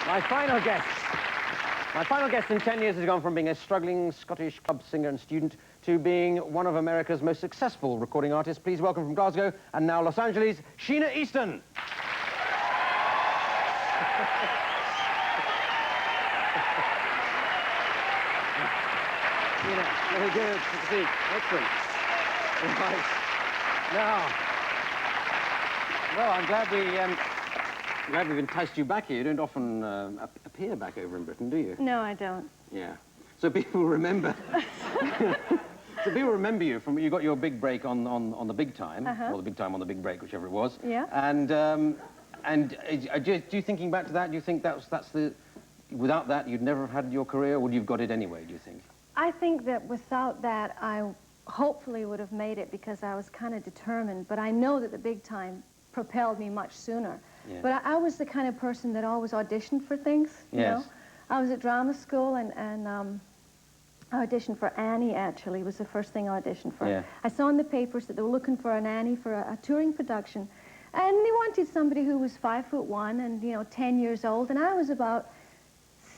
My final guest. My final guest in 10 years has gone from being a struggling Scottish club singer and student to being one of America's most successful recording artists. Please welcome from Glasgow and now Los Angeles, Sheena Easton. Sheena, very good. Good to see you. Excellent. Right. Now, well, I'm glad we've enticed you back here. You don't often appear back over in Britain, do you? No, I don't. Yeah. So people remember. So people remember you from you got your big break on the Big Time, or the Big Time on the Big Break, whichever it was. Yeah. And do you thinking back to that? Do you think that's the without that you'd never have had your career, or would you've got it anyway? Do you think? I think that without that, I hopefully would have made it because I was kind of determined. But I know that the Big Time propelled me much sooner. Yeah. But I was the kind of person that always auditioned for things, you know? I was at drama school and I auditioned for Annie, actually, was the first thing I auditioned for. Yeah. I saw in the papers that they were looking for an Annie for a touring production. And they wanted somebody who was 5'1" and, you know, 10 years old. And I was about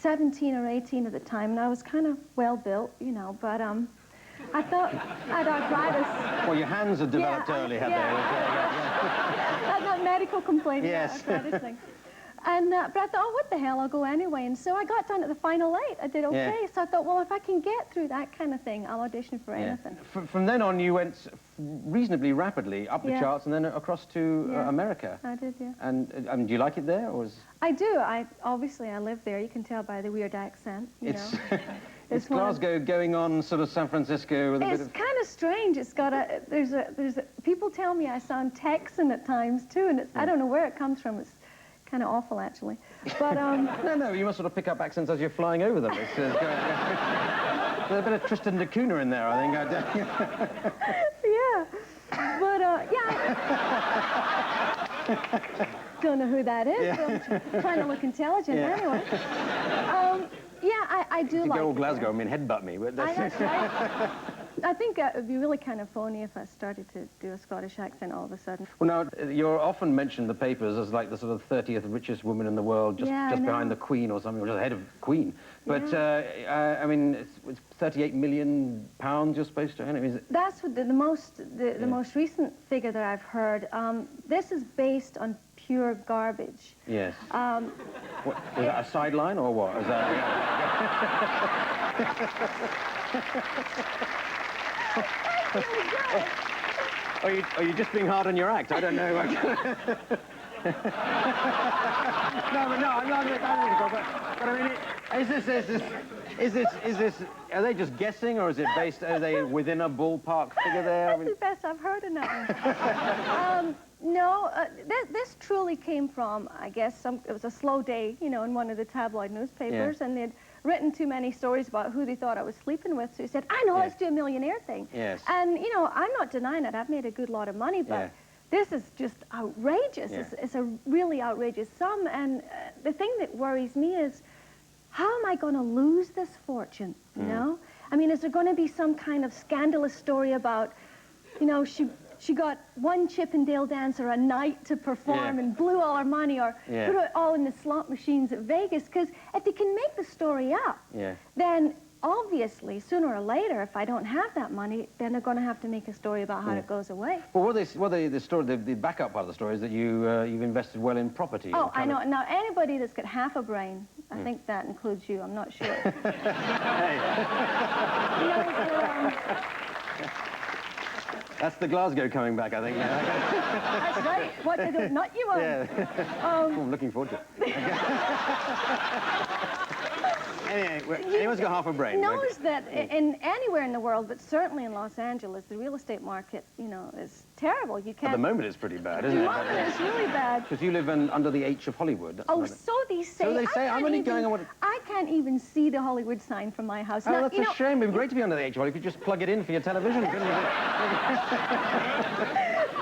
17 or 18 at the time, and I was kind of well-built, you know, but I thought I had arthritis. Well, your hands had developed early, had they? That's not medical complaint. Yes. Arthritis thing. And, but I thought, oh, what the hell, I'll go anyway. And so I got down to the final 8. I did okay. Yeah. So I thought, well, if I can get through that kind of thing, I'll audition for anything. From then on, you went reasonably rapidly up the charts and then across to America. I did, yeah. And do you like it there, or is... I do. Obviously, I live there. You can tell by the weird accent, you know. It's Glasgow going on sort of San Francisco with a bit of... It's kind of strange. It's got a... People tell me I sound Texan at times, too, and I don't know where it comes from. It's kind of awful, actually. But, No, you must sort of pick up accents as you're flying over them. There's a bit of Tristan da Cunha in there, I think. Yeah. But, don't know who that is, but I'm trying to look intelligent anyway. Yeah, I do like it. Go all Glasgow, I mean, headbutt me. But that's right. I think it would be really kind of phony if I started to do a Scottish accent all of a sudden. Well, now, you're often mentioned in the papers as like the sort of 30th richest woman in the world, just behind the Queen or something, or just ahead of Queen. But, I mean, it's 38 million pounds you're supposed to earn. That's what the most recent figure that I've heard. This is based on pure garbage. Yes. What, is that a sideline or what? Is that... Are you just being hard on your act? I don't know. No, I'm not. But I mean, is this? Are they just guessing, or is it based? Are they within a ballpark figure there? That's the best I've heard of that. No, this truly came from, I guess, it was a slow day, you know, in one of the tabloid newspapers, and they'd written too many stories about who they thought I was sleeping with, so he said, I know, let's do a millionaire thing. Yes. And, you know, I'm not denying it. I've made a good lot of money, but this is just outrageous. Yeah. It's a really outrageous sum, and the thing that worries me is, how am I going to lose this fortune, you know? I mean, is there going to be some kind of scandalous story about, you know, she got one Chippendale dancer a night to perform and blew all her money, or put it all in the slot machines at Vegas? Because if they can make the story up, then obviously, sooner or later, if I don't have that money, then they're going to have to make a story about how it goes away. Well, the backup part of the story is that you've invested well in property. Oh, I know. Now, anybody that's got half a brain, I think that includes you, I'm not sure. That's the Glasgow coming back, I think. That's right. What did it nut you on? I'm looking forward to it. Anyway, anyone's got half a brain. Knows that anywhere in the world, but certainly in Los Angeles, the real estate market, you know, is terrible. You can't... At the moment, it's pretty bad, isn't it? At the moment, it's really bad. Because you live under the H of Hollywood. Oh, so they say. So they say. I'm only going on what... I can't even see the Hollywood sign from my house. Oh, now, that's a shame. It'd be great to be under the H of Hollywood. You could just plug it in for your television, couldn't you?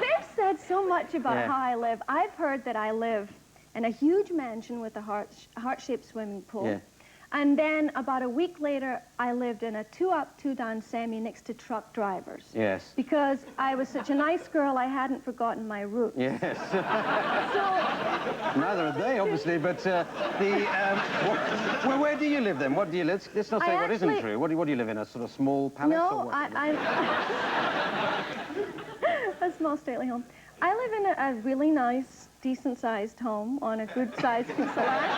They've said so much about how I live. I've heard that I live in a huge mansion with a heart-shaped swimming pool. And then about a week later, I lived in a 2-up, 2-down semi next to truck drivers. Yes. Because I was such a nice girl, I hadn't forgotten my roots. Yes. So, neither are they, obviously, but well, where do you live then? What do you live? Let's not say what isn't true. What do you live in? A sort of small palace? no, or what? I'm a small stately home. I live in a really nice, decent-sized home on a good-sized piece of land.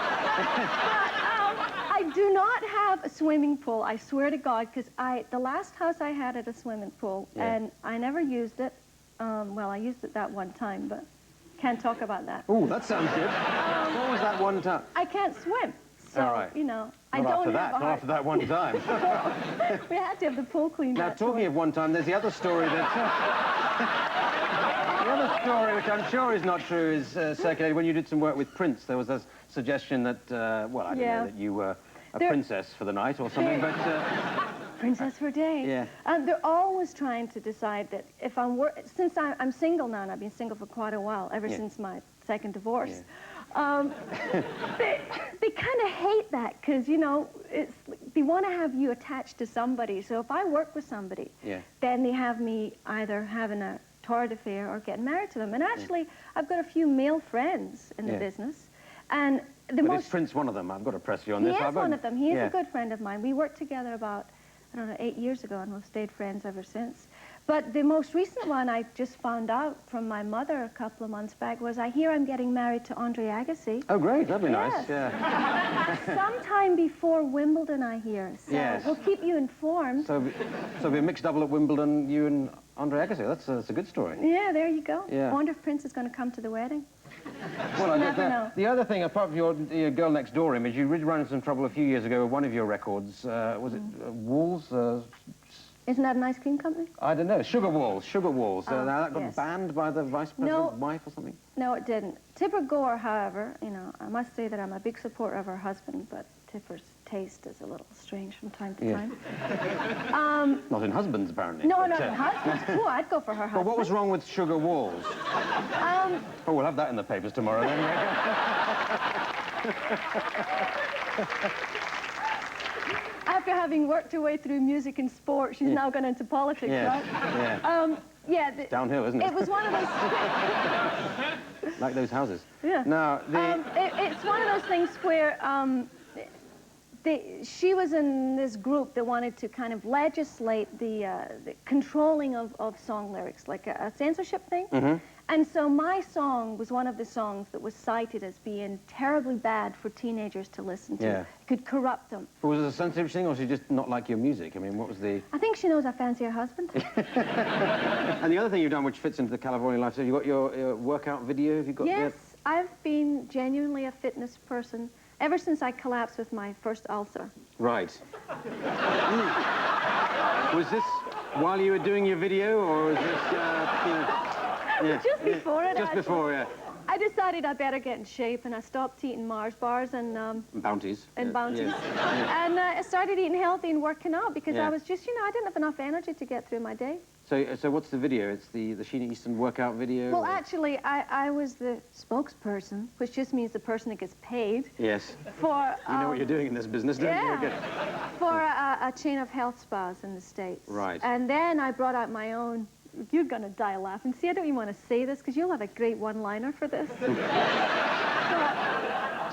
I do not have a swimming pool, I swear to God, because the last house I had a swimming pool, and I never used it. Well, I used it that one time, but can't talk about that. Oh, that sounds good. What was that one time? I can't swim, so, All right. you know, I don't have a heart. Not after that one time. We had to have the pool cleaned Now, out. talking of one time, there's the other story that... the other story, which I'm sure is not true, is circulated when you did some work with Prince. There was a suggestion that, well, I don't know, that you were a princess for the night or something, but... Princess for a day. Yeah. They're always trying to decide that if since I'm single now, and I've been single for quite a while, ever since my second divorce, they kind of hate that because, you know, they want to have you attached to somebody. So if I work with somebody, then they have me either having a torrid affair or getting married to them. And actually, I've got a few male friends in the business. And But is Prince one of them? I've got to press you on this. He is one of them. He is a good friend of mine. We worked together about, I don't know, 8 years ago, and we've stayed friends ever since. But the most recent one I just found out from my mother a couple of months back was I hear I'm getting married to Andre Agassi. Oh, great. That'd be nice. Yeah. Sometime before Wimbledon, I hear. So we'll keep you informed. So it'll be a mixed double at Wimbledon, you and Andre Agassi. That's a good story. Yeah, there you go. Yeah. I wonder if Prince is going to come to the wedding. Well, the other thing, apart from your Girl Next Door image, you did run into some trouble a few years ago with one of your records. Was it Walls? Isn't that an ice cream company? I don't know. Sugar Walls. Now that got banned by the vice president's wife or something? No, it didn't. Tipper Gore, however, you know, I must say that I'm a big supporter of her husband, but Tipper's taste is a little strange from time to time. Not in husbands, apparently. No, not in husbands. Cool, I'd go for her husband. Well, what was wrong with Sugar Walls? Oh, we'll have that in the papers tomorrow, then. After having worked her way through music and sport, she's now gone into politics, right? Yeah. Downhill, isn't it? It was one of those... Like those houses. Yeah. Now, it's one of those things where she was in this group that wanted to kind of legislate the controlling of song lyrics, like a censorship thing. And so my song was one of the songs that was cited as being terribly bad for teenagers to listen to. It could corrupt them. But was it a sensitive thing, or she just not like your music? I mean, what was the... I think she knows I fancy her husband. And the other thing you've done, which fits into the California lifestyle, you got your workout video? Have you got? Yes, I've been genuinely a fitness person ever since I collapsed with my first ulcer. Right. Was this while you were doing your video, or was this, you know... Just before it, Just before, I decided I better get in shape, and I stopped eating Mars bars and... Bounties. Bounties. And I started eating healthy and working out because I was just, you know, I didn't have enough energy to get through my day. So what's the video? It's the Sheena Easton workout video? Well, actually, I was the spokesperson, which just means the person that gets paid. Yes. For... you know what you're doing in this business, don't you? For a chain of health spas in the States. Right. And then I brought out my own... You're going to die laughing. See, I don't even want to say this because you'll have a great one-liner for this.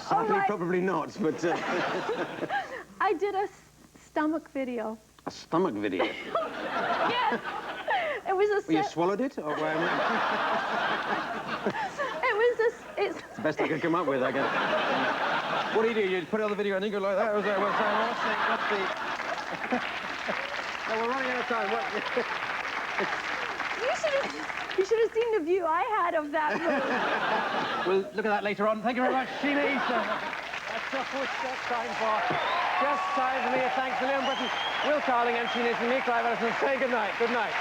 Sadly, probably not, but... I did a stomach video. A stomach video? Yes. It was a... Well, you swallowed it? Or, It's the best I could come up with, I guess. What do? You put it on the video and you go like that? Or was that what's the... No, we're running out of time. You should have seen the view I had of that move. We'll look at that later on. Thank you very much, Sheena Easton. That's just time for me. Thanks to Liam Britton, Will Carling, and Sheena Easton. Me, Clive Ellison. Say good night. Good night.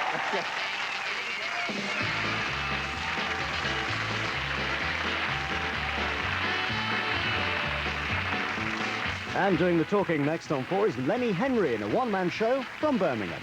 And doing the talking next on 4 is Lenny Henry in a one-man show from Birmingham.